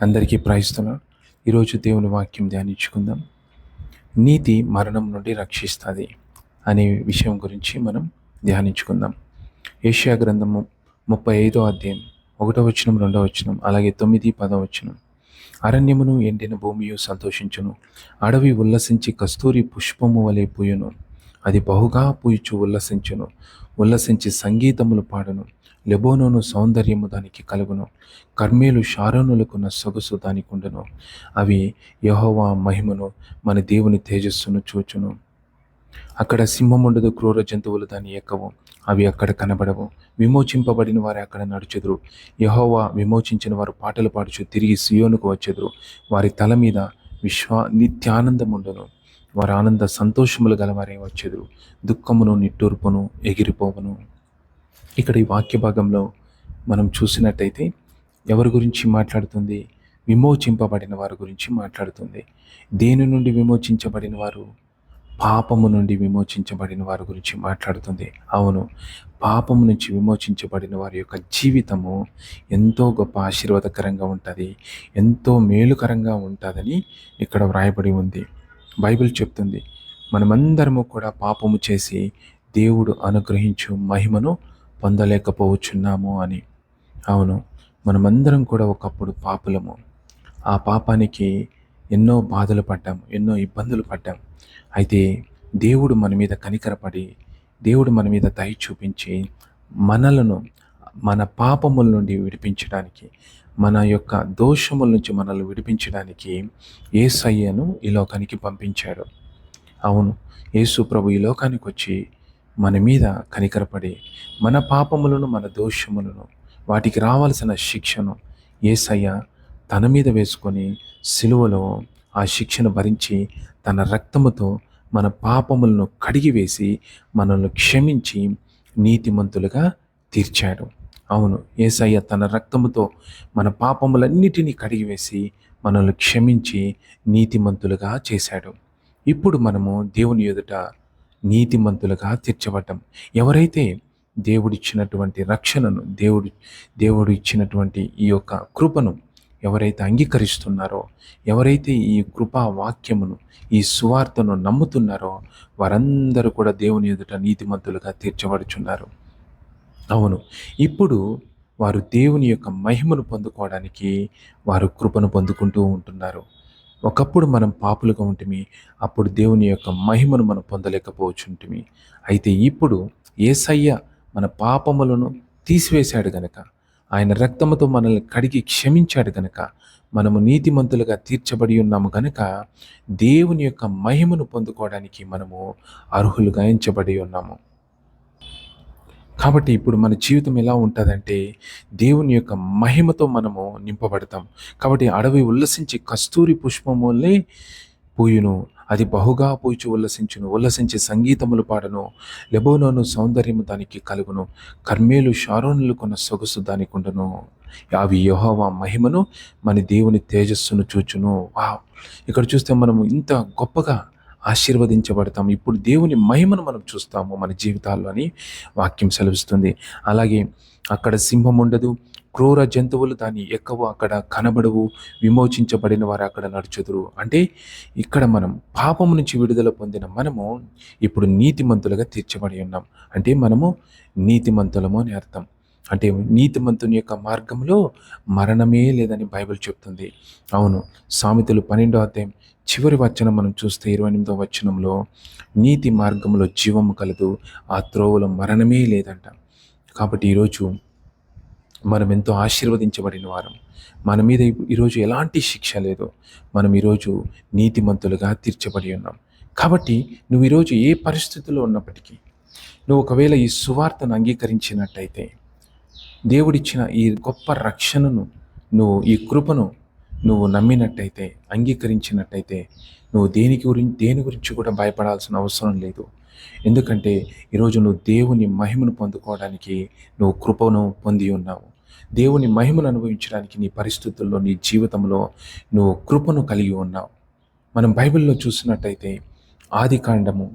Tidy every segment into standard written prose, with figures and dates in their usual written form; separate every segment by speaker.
Speaker 1: అందరికీ ప్రైస్తలార్డ్. ఈరోజు దేవుని వాక్యం ధ్యానించుకుందాం. నీతి మరణం నుండి రక్షిస్తుంది అనే విషయం గురించి మనం ధ్యానించుకుందాం. యెషయా గ్రంథము 35వ అధ్యాయం 1వ వచనం 2వ వచనం అలాగే 9, 10వ వచనం. అరణ్యమును ఎండిన భూమియు సంతోషించును, అడవి ఉల్లసించి కస్తూరి పుష్పము వలె పూయును. అది బహుగా పూయుచు ఉల్లసించి సంగీతములు పాడును. లెబోనోను సౌందర్యము దానికి కలుగును, కర్మేలు షారోనులకున్న సొగసు దానికి ఉండును. అవి యెహోవా మహిమను, మన దేవుని తేజస్సును చూచును. అక్కడ సింహముండదు, క్రూర జంతువులు దాన్ని ఎక్కవు, అవి అక్కడ కనబడవు. విమోచింపబడిన వారు అక్కడ నడుచెదురు. యెహోవా విమోచించిన వారు పాటలు పాడుచు తిరిగి సియోనుకు వచ్చెదురు. వారి తల మీద నిత్యానందముండును. వారు ఆనంద సంతోషములు గలవారే వచ్చెదురు. దుఃఖమును నిట్టూర్పును ఎగిరిపోవను. ఇక్కడ ఈ వాక్య భాగంలో మనం చూసినట్టయితే ఎవరి గురించి మాట్లాడుతుంది? విమోచింపబడిన వారి గురించి మాట్లాడుతుంది. దేని నుండి విమోచించబడిన వారు? పాపము నుండి విమోచించబడిన వారి గురించి మాట్లాడుతుంది. అవును, పాపము నుంచి విమోచించబడిన వారి యొక్క జీవితము ఎంతో గొప్ప ఆశీర్వాదకరంగా ఉంటుంది, ఎంతో మేలుకరంగా ఉంటుందని ఇక్కడ వ్రాయబడి ఉంది. బైబిల్ చెప్తుంది, మనమందరము కూడా పాపము చేసి దేవుడు అనుగ్రహించు మహిమను పొందలేకపోవచ్చున్నాము అని. అవును, మనమందరం కూడా ఒకప్పుడు పాపులము. ఆ పాపానికి ఎన్నో బాధలు పడ్డాం, ఎన్నో ఇబ్బందులు పడ్డాం. అయితే దేవుడు మన మీద కనికరపడి, దేవుడు మన మీద దయ చూపించి మనలను మన పాపముల నుండి విడిపించడానికి, మన యొక్క దోషముల నుంచి మనల్ని విడిపించడానికి యేసయ్యను ఈ లోకానికి పంపించాడు. అవును, యేసు ప్రభు ఈ లోకానికి వచ్చి మన మీద కనికరపడి మన పాపములను, మన దోషములను, వాటికి రావాల్సిన శిక్షను యేసయ్య తన మీద వేసుకొని సిలువలో ఆ శిక్షను భరించి తన రక్తముతో మన పాపములను కడిగివేసి మనల్ని క్షమించి నీతిమంతులుగా తీర్చాడు. అవును, యేసయ్య తన రక్తముతో మన పాపములన్నిటినీ కడిగివేసి మనల్ని క్షమించి నీతిమంతులుగా చేశాడు. ఇప్పుడు మనము దేవుని ఎదుట నీతిమంతులుగా తీర్చబడ్డాం. ఎవరైతే దేవుడిచ్చినటువంటి రక్షణను, దేవుడు ఇచ్చినటువంటి ఈ యొక్క కృపను ఎవరైతే అంగీకరిస్తున్నారో, ఎవరైతే ఈ కృపా వాక్యమును, ఈ సువార్తను నమ్ముతున్నారో, వారందరూ కూడా దేవుని ఎదుట నీతిమంతులుగా తీర్చబడుచున్నారు. అవును, ఇప్పుడు వారు దేవుని యొక్క మహిమను పొందుకోవడానికి వారు కృపను పొందుకుంటూ ఉంటున్నారు. ఒకప్పుడు మనం పాపులుగా ఉంటిమి, అప్పుడు దేవుని యొక్క మహిమను మనం పొందలేకపోవచ్చుంటిమి. అయితే ఇప్పుడు యేసయ్య మన పాపములను తీసివేశాడు గనక, ఆయన రక్తముతో మనల్ని కడిగి క్షమించాడు గనక, మనము నీతిమంతులుగా తీర్చబడి ఉన్నాము గనక దేవుని యొక్క మహిమను పొందుకోవడానికి మనము అర్హులుగా ఎంచబడి ఉన్నాము. కాబట్టి ఇప్పుడు మన జీవితం ఎలా ఉంటుందంటే దేవుని యొక్క మహిమతో మనము నింపబడతాం. కాబట్టి అడవి ఉల్లసించి కస్తూరి పుష్పములే పూయును, అది బహుగా పూచి ఉల్లసించి సంగీతములు పాడను. లెబోనోను సౌందర్యము దానికి కలుగును, కర్మేలు షారోనులకున్న సొగసు దానికి ఉండును. అవి యెహోవా మహిమను, మన దేవుని తేజస్సును చూచును. ఇక్కడ చూస్తే మనము ఇంత గొప్పగా ఆశీర్వదించబడతాం. ఇప్పుడు దేవుని మహిమను మనం చూస్తాము మన జీవితాల్లో అని వాక్యం సెలవిస్తుంది. అలాగే అక్కడ సింహం ఉండదు, క్రూర జంతువులు దాన్ని ఎక్కవు, అక్కడ కనబడవు, విమోచించబడిన వారు అక్కడ నడుచుదురు. అంటే ఇక్కడ మనం పాపము నుంచి విడుదల పొందిన మనము ఇప్పుడు నీతిమంతులుగా తీర్చబడి ఉన్నాం. అంటే మనము నీతిమంతులము అని అర్థం. అంటే నీతిమంతుని యొక్క మార్గంలో మరణమే లేదని బైబిల్ చెప్తుంది. అవును, సామెతలు 12వ అధ్యాయం చివరి వచనం మనం చూస్తే 28వ వచనంలో, నీతి మార్గంలో జీవము కలదు, ఆ త్రోవలో మరణమే లేదంట. కాబట్టి ఈరోజు మనం ఎంతో ఆశీర్వదించబడిన వారం. మన మీద ఈరోజు ఎలాంటి శిక్ష లేదు. మనం ఈరోజు నీతిమంతులుగా తీర్చబడి ఉన్నాం. కాబట్టి నువ్వు ఈరోజు ఏ పరిస్థితుల్లో ఉన్నప్పటికీ, నువ్వు ఒకవేళ ఈ సువార్తను అంగీకరించినట్టయితే, దేవుడిచ్చిన ఈ గొప్ప రక్షణను, నువ్వు ఈ కృపను నువ్వు నమ్మినట్టయితే, అంగీకరించినట్టయితే, నువ్వు దేని గురించి కూడా భయపడాల్సిన అవసరం లేదు. ఎందుకంటే ఈరోజు నువ్వు దేవుని మహిమను పొందుకోవడానికి నువ్వు కృపను పొంది ఉన్నావు. దేవుని మహిమను అనుభవించడానికి నీ పరిస్థితుల్లో, నీ జీవితంలో నువ్వు కృపను కలిగి ఉన్నావు. మనం బైబిల్లో చూసినట్టయితే ఆదికాండము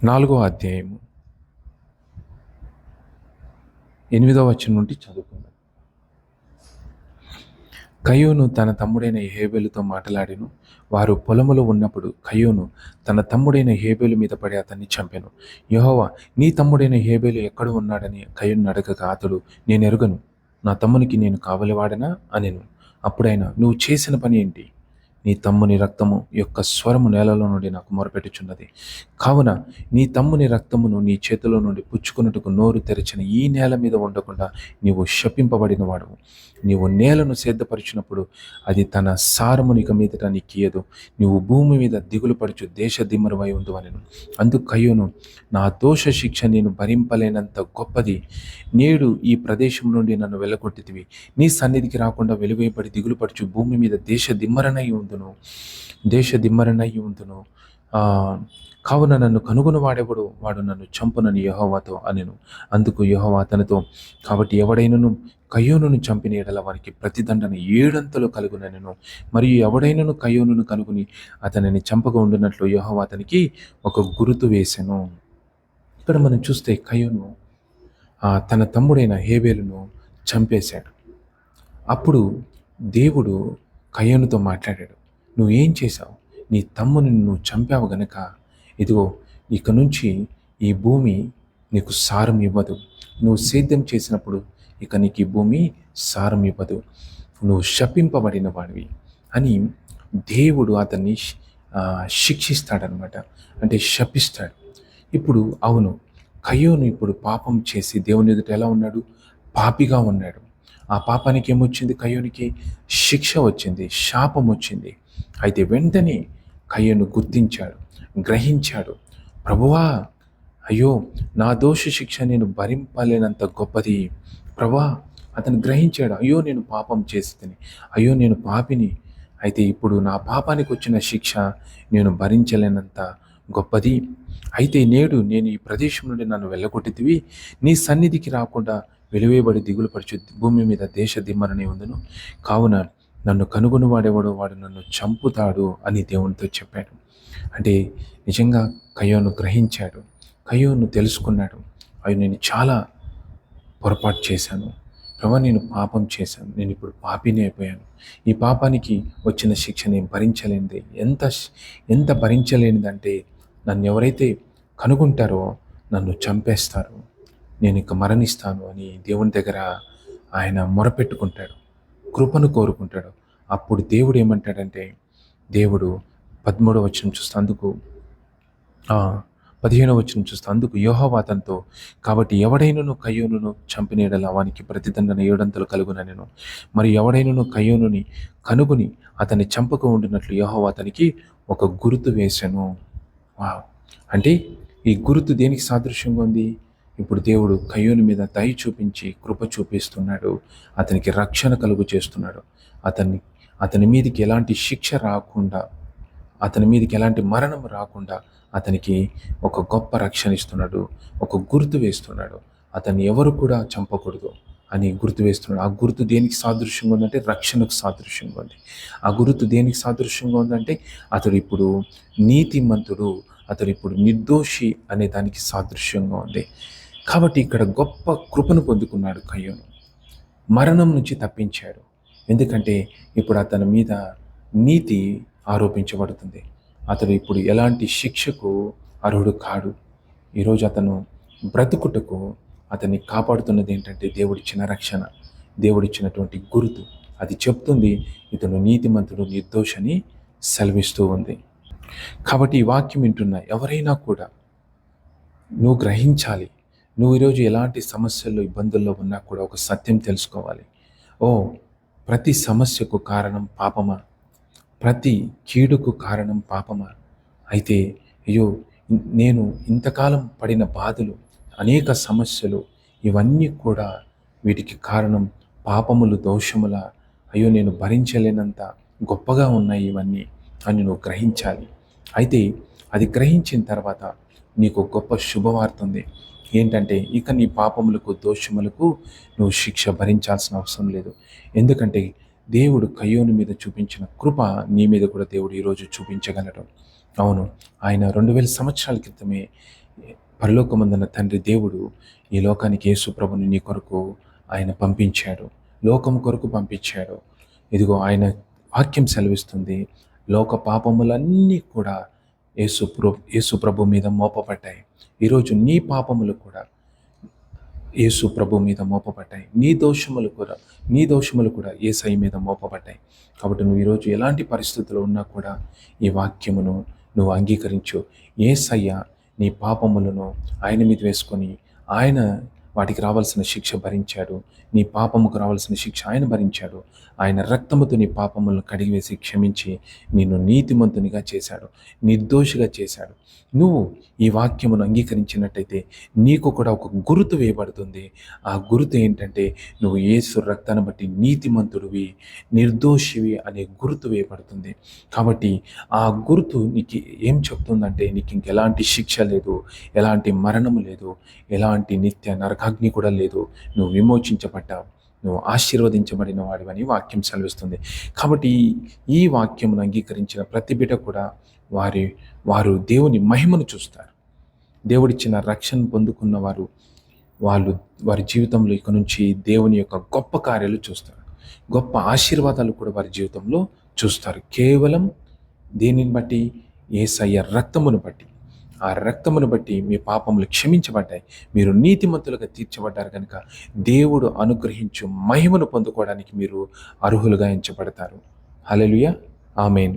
Speaker 1: 4వ అధ్యాయము 8వ వచనం నుండి చదువుకుందాం. కయోను తన తమ్ముడైన హేబెలుతో మాటలాడెను. వారు పొలములో ఉన్నప్పుడు కయోను తన తమ్ముడైన హేబెలు మీద పడి అతన్ని చంపెను. యెహోవా, నీ తమ్ముడైన హేబెలు ఎక్కడ ఉన్నాడని కయోనును అడగగా అతడు, నేనెరుగను, నా తమ్మునికి నేను కావలివాడనా అనెను. అప్పుడాయన, నువ్వు చేసిన పని ఏంటి? నీ తమ్ముని రక్తము యొక్క స్వరము నేలలో నుండి నాకు మొరపెట్టుచున్నది. కావున నీ తమ్ముని రక్తమును నీ చేతిలో నుండి పుచ్చుకొనుటకు నోరు తెరచిన ఈ నేల మీద ఉండకుండా నీవు శపింపబడిన వాడవు. నీవు నేలను సిద్ధపరిచినప్పుడు అది తన సారమును ఇక మీదట నీకియదు. నీవు భూమి మీద దిగులు పడుచు దేశ దిమ్మరువై ఉందువనెను. అందుకు కయ్యోను, నా దోష శిక్ష నేను భరింపలేనంత గొప్పది. నేడు ఈ ప్రదేశం నుండి నన్ను వెళ్ళగొట్టితివి. నీ సన్నిధికి రాకుండా వెలువేయబడి దిగులు పడుచు భూమి మీద దేశ దిమ్మరనై ఉందును. కావున నన్ను కనుగొని వాడెవడు, వాడు నన్ను చంపునని యెహోవాతో అనెను. అందుకు యెహోవా అతనితో, కాబట్టి ఎవడైనను కయ్యోనును చంపిన ఎడల వానికి ప్రతిదండన 7 కలుగునెను. మరియు ఎవడైనను కయ్యోనును కనుగొని అతనిని చంపగా ఉండునట్లు యెహోవా అతనికి ఒక గురుతు వేసెను. ఇక్కడ మనం చూస్తే కయ్యోను తన తమ్ముడైన హేబేలును చంపేశాడు. అప్పుడు దేవుడు కయ్యోనుతో మాట్లాడాడు, నువ్వేం చేశావు? నీ తమ్ముని నువ్వు చంపావు గనక ఇదిగో ఇక నుంచి ఈ భూమి నీకు సారం ఇవ్వదు. నువ్వు సేద్యం చేసినప్పుడు ఇక నీకు ఈ భూమి సారం ఇవ్వదు. నువ్వు శపింపబడిన వాడివి అని దేవుడు అతన్ని శిక్షిస్తాడనమాట. అంటే శపిస్తాడు. ఇప్పుడు అవును, కయ్యోను ఇప్పుడు పాపం చేసి దేవుని ఎదుట ఎలా ఉన్నాడు? పాపిగా ఉన్నాడు. ఆ పాపానికి ఏమొచ్చింది? కయ్యోనికి శిక్ష వచ్చింది, శాపం వచ్చింది. అయితే వెంటనే కయ్యోను గుర్తించాడు, గ్రహించాడు. ప్రభువా, అయ్యో, నా దోష శిక్ష నేను భరింపలేనంత గొప్పది. ప్రభువా, అతను గ్రహించాడు, అయ్యో నేను పాపం చేస్తేని, అయ్యో నేను పాపిని. అయితే ఇప్పుడు నా పాపానికి వచ్చిన శిక్ష నేను భరించలేనంత గొప్పది. అయితే నేడు నేను ఈ ప్రదేశం నుండి నన్ను వెళ్ళగొట్టితివి. నీ సన్నిధికి రాకుండా వెలువేయబడి దిగులు పరచు భూమి మీద దేశ దిమ్మరనే ఉందును. కావున నన్ను కనుగొని వాడెవడో వాడు నన్ను చంపుతాడు అని దేవునితో చెప్పాడు. అంటే నిజంగా కయ్యోను గ్రహించాడు, కయ్యోను తెలుసుకున్నాడు, అయ్యో నేను చాలా పొరపాటు చేశాను ప్రభా, నేను పాపం చేశాను, నేను ఇప్పుడు పాపిని అయిపోయాను. ఈ పాపానికి వచ్చిన శిక్ష నేను భరించలేనిది. ఎంత భరించలేనిదంటే నన్ను ఎవరైతే కనుగొంటారో నన్ను చంపేస్తారు, నేను ఇక మరణిస్తాను అని దేవుని దగ్గర ఆయన మొరపెట్టుకుంటాడు, కృపను కోరుకుంటాడు. అప్పుడు దేవుడు ఏమంటాడంటే, దేవుడు 13వ వచనం చూస్తే అందుకు 15వ వచనం చూస్తే అందుకు యెహోవా అతనితో, కాబట్టి ఎవడైనను కయ్యోనును చంపిన యెడల వానికి ప్రతిదండన 7 కలుగుననెను. మరి ఎవడైనను కయ్యోనుని కనుగొని అతన్ని చంపక ఉండినట్లు యెహోవా అతనికి ఒక గుర్తు వేసెను. వావ్! అంటే ఈ గుర్తు దేనికి సాదృశ్యంగా ఉంది? ఇప్పుడు దేవుడు కయ్యోను మీద దయ చూపించి కృప చూపిస్తున్నాడు, అతనికి రక్షణ కలుగు చేస్తున్నాడు. అతని మీదకి ఎలాంటి శిక్ష రాకుండా, అతని మీదకి ఎలాంటి మరణం రాకుండా అతనికి ఒక గొప్ప రక్షణ ఇస్తున్నాడు, ఒక గుర్తు వేస్తున్నాడు. అతన్ని ఎవరు కూడా చంపకూడదు అని గుర్తు వేస్తున్నాడు. ఆ గుర్తు దేనికి సాదృశ్యంగా ఉందంటే రక్షణకు సాదృశ్యంగా ఉంది. ఆ గుర్తు దేనికి సాదృశ్యంగా ఉందంటే అతడు ఇప్పుడు నీతిమంతుడు, అతడు ఇప్పుడు నిర్దోషి అనే దానికి సాదృశ్యంగా ఉంది. కాబట్టి ఇక్కడ గొప్ప కృపను పొందుకున్నాడు కయ్యోను, మరణం నుంచి తప్పించాడు. ఎందుకంటే ఇప్పుడు అతని మీద నీతి ఆరోపించబడుతుంది. అతడు ఇప్పుడు ఎలాంటి శిక్షకు అర్హుడు కాడు. ఈరోజు అతను బ్రతుకుటకు అతన్ని కాపాడుతున్నది ఏంటంటే దేవుడిచ్చిన రక్షణ, దేవుడిచ్చినటువంటి గుర్తు. అది చెప్తుంది ఇతను నీతిమంతుడు, నిర్దోషని సెలవిస్తూ ఉంది. కాబట్టి ఈ వాక్యం వింటున్న ఎవరైనా కూడా నువ్వు గ్రహించాలి. నువ్వు ఈరోజు ఎలాంటి సమస్యల్లో, ఇబ్బందుల్లో ఉన్నా కూడా ఒక సత్యం తెలుసుకోవాలి. ప్రతి సమస్యకు కారణం పాపమా? ప్రతి కీడుకు కారణం పాపమా? అయితే అయ్యో, నేను ఇంతకాలం పడిన బాధలు, అనేక సమస్యలు, ఇవన్నీ కూడా వీటికి కారణం పాపములు, దోషముల. అయ్యో, నేను భరించలేనంత గొప్పగా ఉన్నాయి ఇవన్నీ అని నువ్వు గ్రహించాలి. అయితే అది గ్రహించిన తర్వాత నీకు గొప్ప శుభవార్త ఉంది. ఏంటంటే ఇక నీ పాపములకు, దోషములకు నువ్వు శిక్ష భరించాల్సిన అవసరం లేదు. ఎందుకంటే దేవుడు కయ్యోను మీద చూపించిన కృప నీ మీద కూడా దేవుడు ఈరోజు చూపించగలడు. అవును, ఆయన 2000 సంవత్సరాల క్రితమే పరలోకమందున్న తండ్రి దేవుడు ఈ లోకానికి యేసు ప్రభుని నీ కొరకు ఆయన పంపించాడు, లోకం కొరకు పంపించాడు. ఇదిగో ఆయన వాక్యం సెలవిస్తుంది, లోక పాపములన్నీ కూడా యేసు ప్రభు మీద మోపబడ్డాయి. ఈరోజు నీ పాపములు కూడా యేసు ప్రభు మీద మోపబడ్డాయి. నీ దోషములు కూడా యేసయ్య మీద మోపబడ్డాయి. కాబట్టి నువ్వు ఈరోజు ఎలాంటి పరిస్థితుల్లో ఉన్నా కూడా ఈ వాక్యమును నువ్వు అంగీకరించు. యేసయ్య నీ పాపములను ఆయన మీద వేసుకొని ఆయన వాటికి రావాల్సిన శిక్ష భరించాడు. నీ పాపముకు రావాల్సిన శిక్ష ఆయన భరించాడు. ఆయన రక్తముతో నీ పాపములను కడిగివేసి క్షమించి నిన్ను నీతిమంతునిగా చేశాడు, నిర్దోషిగా చేశాడు. నువ్వు ఈ వాక్యమును అంగీకరించినట్టయితే నీకు కూడా ఒక గుర్తు వేయబడుతుంది. ఆ గుర్తు ఏంటంటే నువ్వు యేసు రక్తాన్ని బట్టి నీతిమంతుడివి, నిర్దోషివి అనే గుర్తు వేయబడుతుంది. కాబట్టి ఆ గుర్తు నీకు ఏం చెప్తుందంటే నీకు ఇంకెలాంటి శిక్ష లేదు, ఎలాంటి మరణము లేదు, ఎలాంటి నిత్య నరకాగ్ని కూడా లేదు. నువ్వు విమోచించబడ్డావు, నువ్వు ఆశీర్వదించబడిన వాడివని వాక్యం సెలవిస్తుంది. కాబట్టి ఈ వాక్యమును అంగీకరించిన ప్రతి బిడ్డ కూడా వారు దేవుని మహిమను చూస్తారు. దేవుడిచ్చిన రక్షణ పొందుకున్న వారి జీవితంలో ఇక నుంచి దేవుని యొక్క గొప్ప కార్యాలు చూస్తారు. గొప్ప ఆశీర్వాదాలు కూడా వారి జీవితంలో చూస్తారు. కేవలం దేనిని బట్టి? యేసయ్య రక్తమును బట్టి. ఆ రక్తమును బట్టి మీ పాపములు క్షమించబడ్డాయి. మీరు నీతిమంతులుగా తీర్చబడ్డారు కనుక దేవుడు అనుగ్రహించు మహిమను పొందుకోవడానికి మీరు అర్హులుగా ఎంచబడతారు. హల్లెలూయా, ఆమేన్.